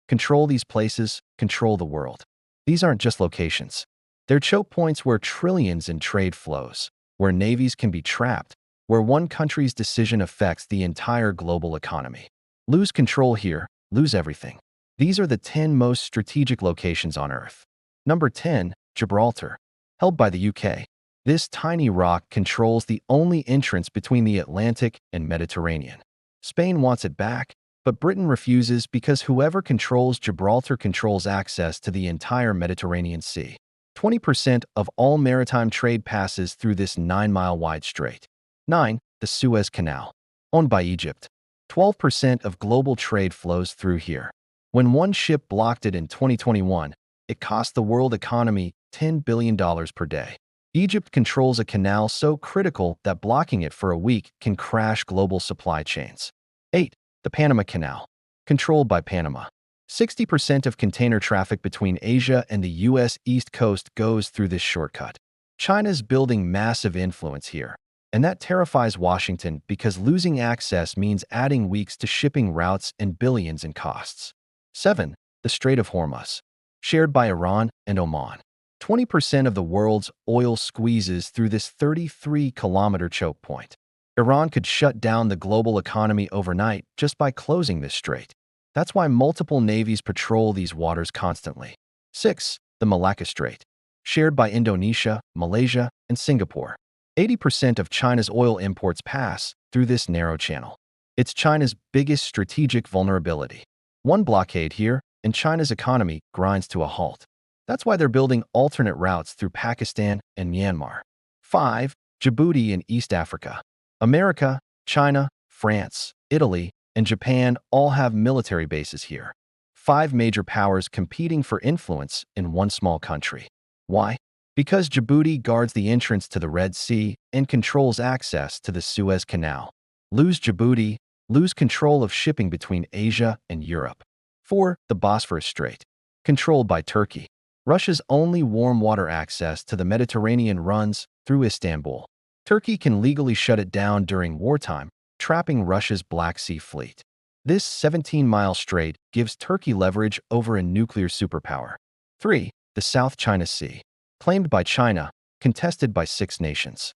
Control these places, control the world. These aren't just locations. They're choke points where trillions in trade flows, where navies can be trapped, where one country's decision affects the entire global economy. Lose control here, lose everything. These are the 10 most strategic locations on Earth. Number 10, Gibraltar. Held by the UK. This tiny rock controls the only entrance between the Atlantic and Mediterranean. Spain wants it back, but Britain refuses because whoever controls Gibraltar controls access to the entire Mediterranean Sea. 20% of all maritime trade passes through this 9-mile-wide strait. 9. The Suez Canal. Owned by Egypt. 12% of global trade flows through here. When one ship blocked it in 2021, it cost the world economy $10 billion per day. Egypt controls a canal so critical that blocking it for a week can crash global supply chains. 8. The Panama Canal. Controlled by Panama. 60% of container traffic between Asia and the U.S. East Coast goes through this shortcut. China's building massive influence here, and that terrifies Washington because losing access means adding weeks to shipping routes and billions in costs. 7. The Strait of Hormuz. Shared by Iran and Oman. 20% of the world's oil squeezes through this 33-kilometer choke point. Iran could shut down the global economy overnight just by closing this strait. That's why multiple navies patrol these waters constantly. 6. The Malacca Strait. Shared by Indonesia, Malaysia, and Singapore. 80% of China's oil imports pass through this narrow channel. It's China's biggest strategic vulnerability. One blockade here, and China's economy grinds to a halt. That's why they're building alternate routes through Pakistan and Myanmar. 5. Djibouti in East Africa. America, China, France, Italy, and Japan all have military bases here. 5 major powers competing for influence in one small country. Why? Because Djibouti guards the entrance to the Red Sea and controls access to the Suez Canal. Lose Djibouti, lose control of shipping between Asia and Europe. 4. The Bosphorus Strait. Controlled by Turkey. Russia's only warm water access to the Mediterranean runs through Istanbul. Turkey can legally shut it down during wartime, trapping Russia's Black Sea fleet. This 17-mile strait gives Turkey leverage over a nuclear superpower. 3. The South China Sea. Claimed by China, contested by 6 nations.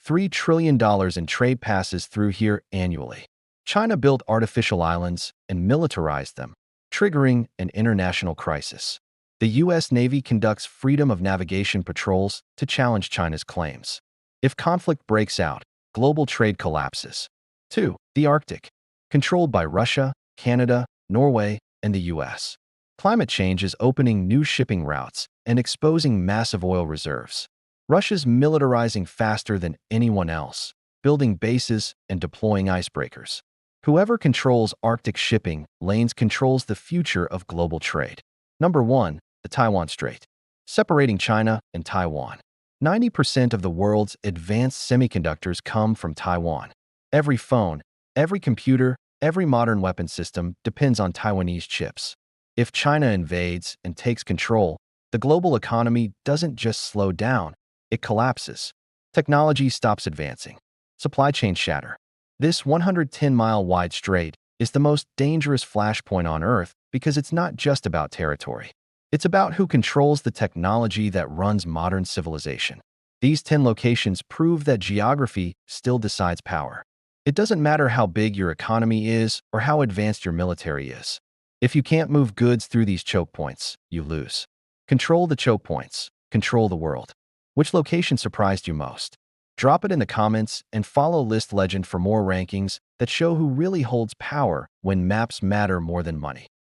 $3 trillion in trade passes through here annually. China built artificial islands and militarized them, triggering an international crisis. The U.S. Navy conducts freedom of navigation patrols to challenge China's claims. If conflict breaks out, global trade collapses. 2. The Arctic. Controlled by Russia, Canada, Norway, and the U.S. Climate change is opening new shipping routes and exposing massive oil reserves. Russia's militarizing faster than anyone else, building bases and deploying icebreakers. Whoever controls Arctic shipping lanes controls the future of global trade. Number 1. The Taiwan Strait. Separating China and Taiwan. 90% of the world's advanced semiconductors come from Taiwan. Every phone, every computer, every modern weapon system depends on Taiwanese chips. If China invades and takes control, the global economy doesn't just slow down, it collapses. Technology stops advancing. Supply chains shatter. This 110-mile-wide strait is the most dangerous flashpoint on Earth because it's not just about territory. It's about who controls the technology that runs modern civilization. These 10 locations prove that geography still decides power. It doesn't matter how big your economy is or how advanced your military is. If you can't move goods through these choke points, you lose. Control the choke points. Control the world. Which location surprised you most? Drop it in the comments and follow List Legend for more rankings that show who really holds power when maps matter more than money.